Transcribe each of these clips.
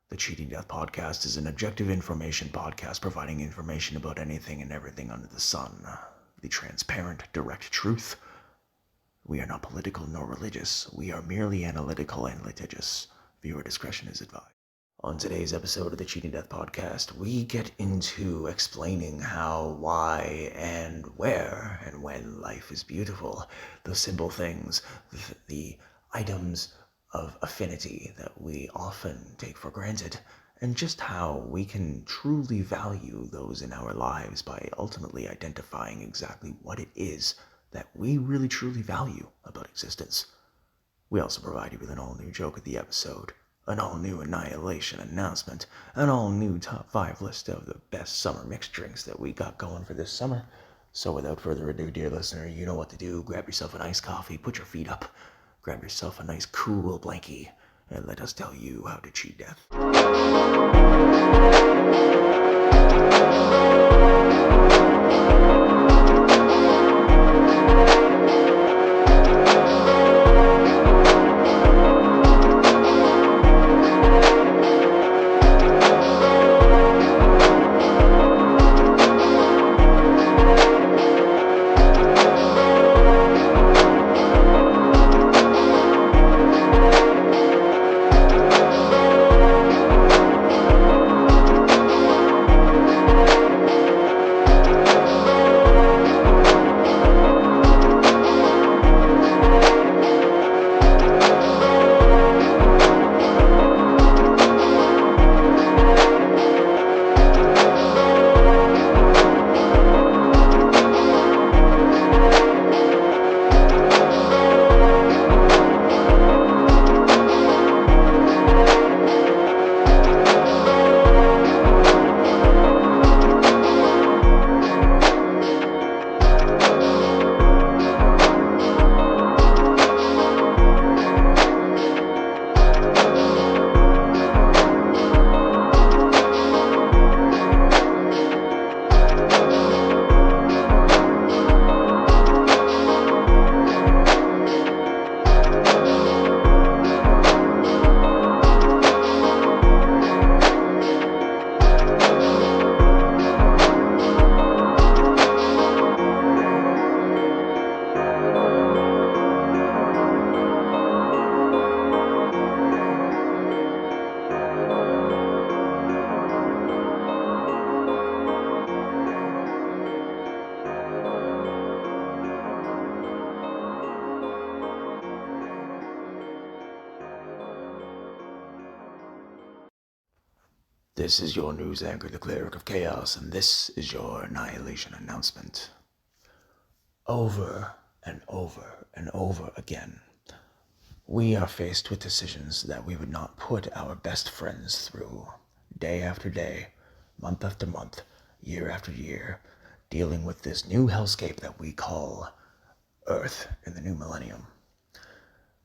The Cheating Death Podcast is an objective information podcast providing information about anything and everything under the sun. The transparent, direct truth. We are not political nor religious. We are merely analytical and litigious. Viewer discretion is advised. On today's episode of the Cheating Death Podcast, we get into explaining how, why, and where, and when life is beautiful. The simple things, the items of affinity that we often take for granted, and just how we can truly value those in our lives by ultimately identifying exactly what it is that we really truly value about existence. We also provide you with an all-new joke of the episode, an all-new Annihilation Announcement, an all-new top 5 list of the best summer mixed drinks that we got going for this summer. So without further ado, dear listener, you know what to do. Grab yourself an iced coffee, put your feet up, grab yourself a nice cool blankie, and let us tell you how to cheat death. This is your news anchor, the Cleric of Chaos, and this is your Annihilation Announcement. Over and over and over again, we are faced with decisions that we would not put our best friends through, day after day, month after month, year after year, dealing with this new hellscape that we call Earth in the new millennium.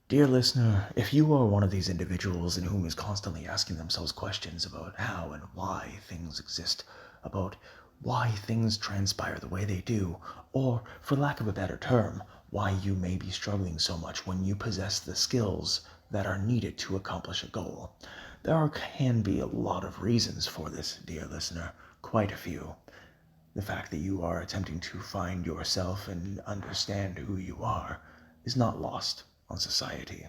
Dear listener, if you are one of these individuals in whom is constantly asking themselves questions about how and why things exist, about why things transpire the way they do, or, for lack of a better term, why you may be struggling so much when you possess the skills that are needed to accomplish a goal, there can be a lot of reasons for this, dear listener, quite a few. The fact that you are attempting to find yourself and understand who you are is not lost on society.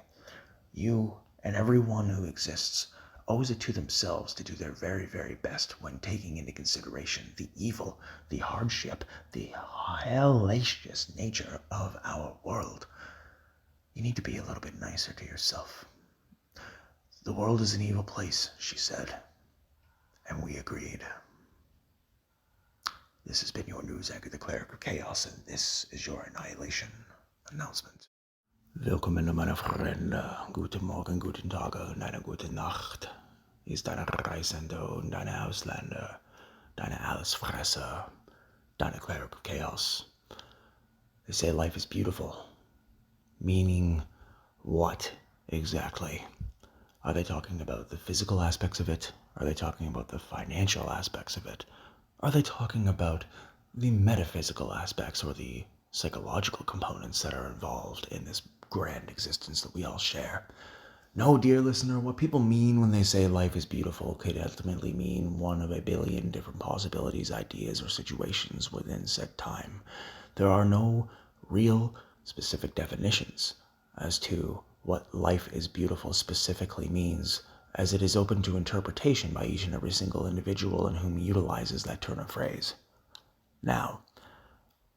You and everyone who exists owes it to themselves to do their very, very best when taking into consideration the evil, the hardship, the hellacious nature of our world. You need to be a little bit nicer to yourself. The world is an evil place, she said, and we agreed. This has been your news anchor, the Cleric of Chaos, and this is your Annihilation Announcement. Willkommen, meine Freunde. Guten Morgen, guten Tag und eine gute Nacht. Hier ist deine Reisende und deine Ausländer, deine Allesfresser, deine Cleric of Chaos. They say life is beautiful. Meaning what exactly? Are they talking about the physical aspects of it? Are they talking about the financial aspects of it? Are they talking about the metaphysical aspects or the psychological components that are involved in this grand existence that we all share? No, dear listener, what people mean when they say life is beautiful could ultimately mean one of a billion different possibilities, ideas, or situations within said time. There are no real specific definitions as to what life is beautiful specifically means, as it is open to interpretation by each and every single individual in whom utilizes that turn of phrase. Now,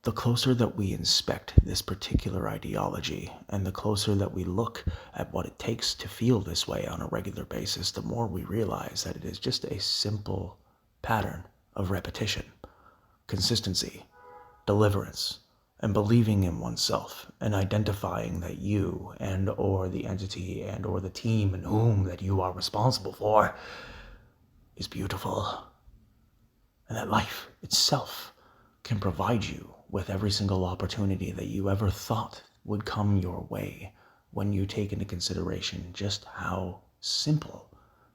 the closer that we inspect this particular ideology, and the closer that we look at what it takes to feel this way on a regular basis, the more we realize that it is just a simple pattern of repetition, consistency, deliverance, and believing in oneself, and identifying that you and or the entity and or the team and whom that you are responsible for is beautiful, and that life itself can provide you with every single opportunity that you ever thought would come your way when you take into consideration just how simple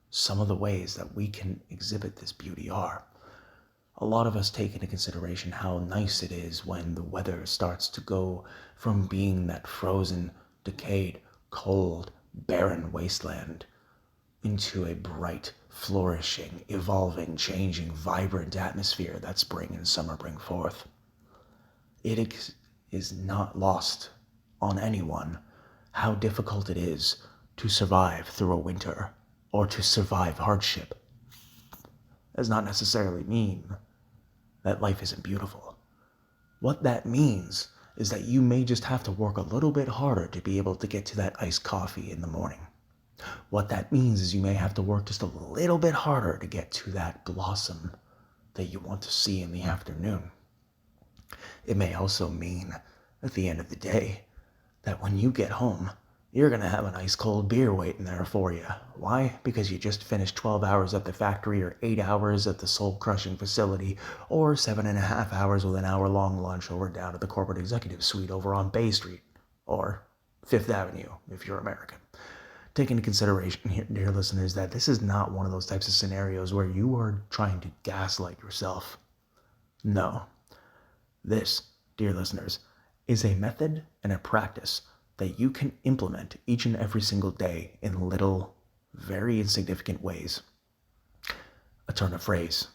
some of the ways that we can exhibit this beauty are. A lot of us take into consideration how nice it is when the weather starts to go from being that frozen, decayed, cold, barren wasteland into a bright, flourishing, evolving, changing, vibrant atmosphere that spring and summer bring forth. It is not lost on anyone how difficult it is to survive through a winter or to survive hardship. That does not necessarily mean that life isn't beautiful. What that means is that you may just have to work a little bit harder to be able to get to that iced coffee in the morning. What that means is you may have to work just a little bit harder to get to that blossom that you want to see in the afternoon. It may also mean, at the end of the day, that when you get home, you're going to have an ice cold beer waiting there for you. Why? Because you just finished 12 hours at the factory, or 8 hours at the soul-crushing facility, or 7.5 hours with an hour-long lunch over down at the corporate executive suite over on Bay Street, or Fifth Avenue, if you're American. Take into consideration here, dear listeners, that this is not one of those types of scenarios where you are trying to gaslight yourself. No. This, dear listeners, is a method and a practice that you can implement each and every single day in little, very insignificant ways. A turn of phrase,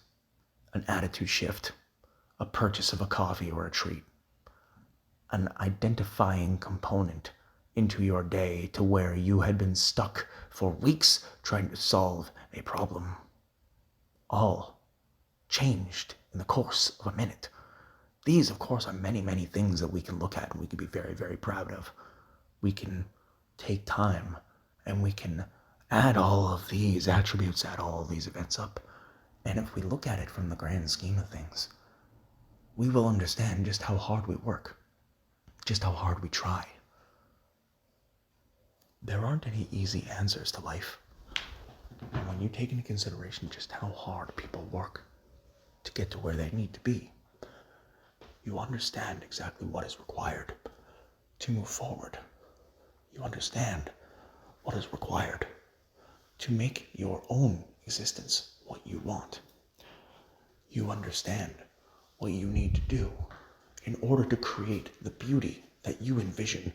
an attitude shift, a purchase of a coffee or a treat, an identifying component into your day to where you had been stuck for weeks trying to solve a problem. All changed in the course of a minute. These, of course, are many, many things that we can look at and we can be very, very proud of. We can take time and we can add all of these attributes, add all of these events up. And if we look at it from the grand scheme of things, we will understand just how hard we work, just how hard we try. There aren't any easy answers to life. And when you take into consideration just how hard people work to get to where they need to be, you understand exactly what is required to move forward. You understand what is required to make your own existence what you want. You understand what you need to do in order to create the beauty that you envision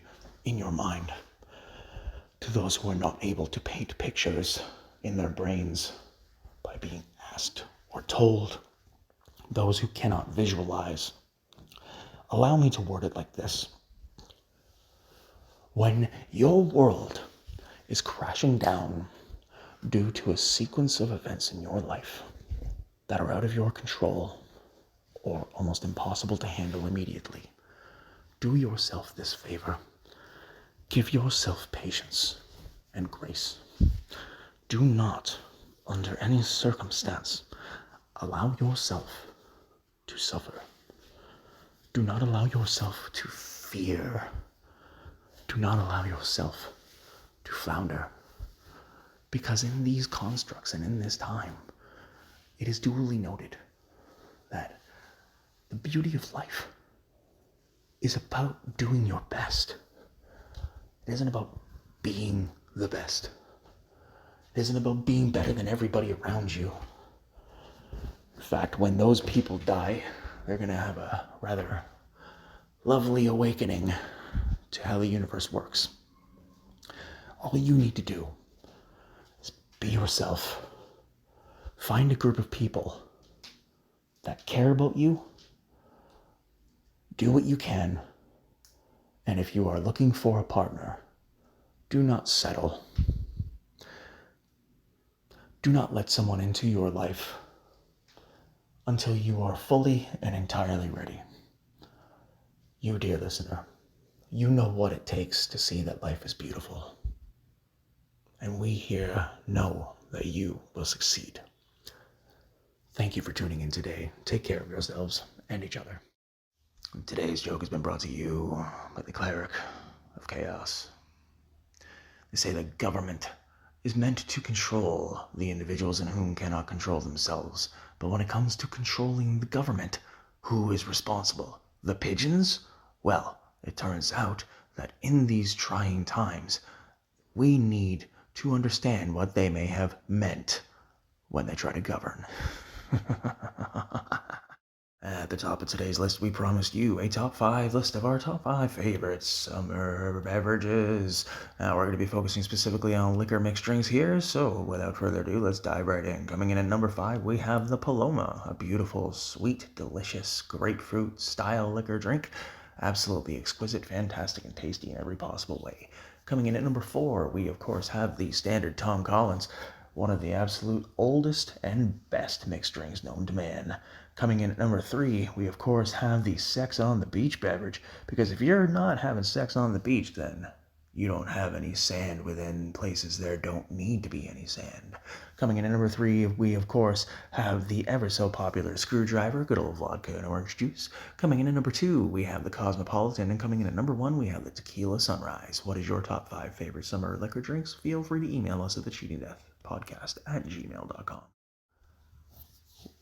in your mind. To those who are not able to paint pictures in their brains by being asked or told, those who cannot visualize, allow me to word it like this. When your world is crashing down due to a sequence of events in your life that are out of your control or almost impossible to handle immediately, do yourself this favor. Give yourself patience and grace. Do not, under any circumstance, allow yourself to suffer. Do not allow yourself to fear. Do not allow yourself to flounder. Because in these constructs and in this time, it is duly noted that the beauty of life is about doing your best. It isn't about being the best. It isn't about being better than everybody around you. In fact, when those people die, they're going to have a rather lovely awakening to how the universe works. All you need to do Be yourself. Find a group of people that care about you. Do what you can. And if you are looking for a partner, do not settle. Do not let someone into your life until you are fully and entirely ready. You, dear listener, you know what it takes to see that life is beautiful. And we here know that you will succeed. Thank you for tuning in today. Take care of yourselves and each other. Today's joke has been brought to you by the Cleric of Chaos. They say the government is meant to control the individuals in whom cannot control themselves. But when it comes to controlling the government, who is responsible? The pigeons? Well, it turns out that in these trying times, we need to understand what they may have meant when they try to govern. At the top of today's list, we promised you a top 5 list of our top 5 favorite summer beverages. Now, we're going to be focusing specifically on liquor mixed drinks here, so without further ado, let's dive right in. Coming in at number 5, we have the Paloma, a beautiful, sweet, delicious grapefruit style liquor drink. Absolutely exquisite, fantastic, and tasty in every possible way. Coming in at number 4, we of course have the standard Tom Collins, one of the absolute oldest and best mixed drinks known to man. Coming in at number 3, we of course have the Sex on the Beach beverage, because if you're not having sex on the beach, then you don't have any sand within places there don't need to be any sand. Coming in at number 3, we of course have the ever so popular Screwdriver, good old vodka and orange juice. Coming in at number 2, we have the Cosmopolitan, and coming in at number 1, we have the Tequila Sunrise. What is your top 5 favorite summer liquor drinks? Feel free to email us at thecheatingdeathpodcast@gmail.com.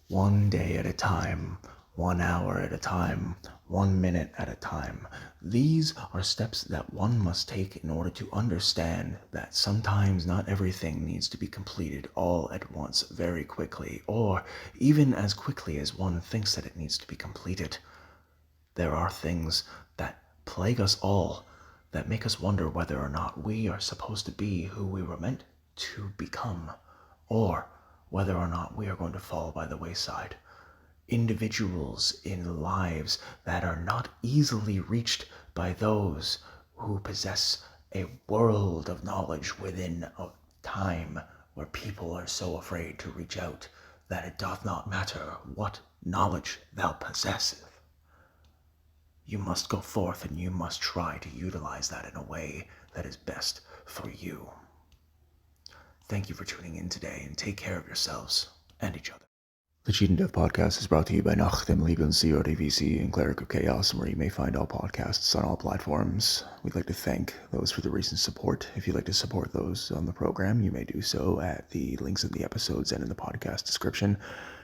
One day at a time, 1 hour at a time, 1 minute at a time. These are steps that one must take in order to understand that sometimes not everything needs to be completed all at once very quickly, or even as quickly as one thinks that it needs to be completed. There are things that plague us all, that make us wonder whether or not we are supposed to be who we were meant to become, or whether or not we are going to fall by the wayside. Individuals in lives that are not easily reached by those who possess a world of knowledge within a time where people are so afraid to reach out that it doth not matter what knowledge thou possesseth. You must go forth and you must try to utilize that in a way that is best for you. Thank you for tuning in today, and take care of yourselves and each other. The Cheat and Death Podcast is brought to you by Nach dem Lieben CRDVC and Cleric of Chaos, where you may find all podcasts on all platforms. We'd like to thank those for the recent support. If you'd like to support those on the program, you may do so at the links in the episodes and in the podcast description.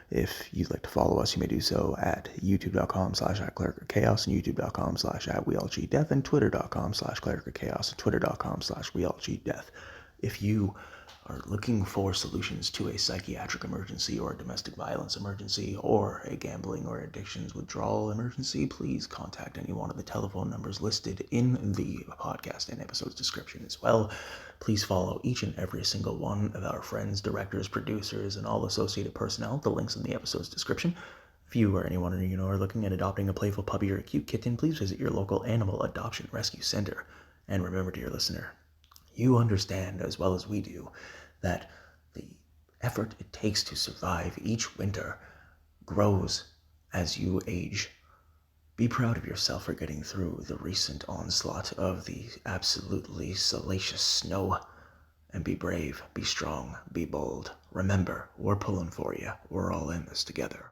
If you'd like to follow us, you may do so at youtube.com/@clericofchaos and youtube.com/@weallcheatdeath and twitter.com/clericofchaos and twitter.com/weallcheatdeath. If you are looking for solutions to a psychiatric emergency or a domestic violence emergency or a gambling or addictions withdrawal emergency, please contact any one of the telephone numbers listed in the podcast and episode's description as well. Please follow each and every single one of our friends, directors, producers, and all associated personnel. The links in the episode's description. If you or anyone you know are looking at adopting a playful puppy or a cute kitten, please visit your local animal adoption rescue center. And remember, dear listener, you understand as well as we do that the effort it takes to survive each winter grows as you age. Be proud of yourself for getting through the recent onslaught of the absolutely salacious snow. And be brave, be strong, be bold. Remember, we're pulling for you. We're all in this together.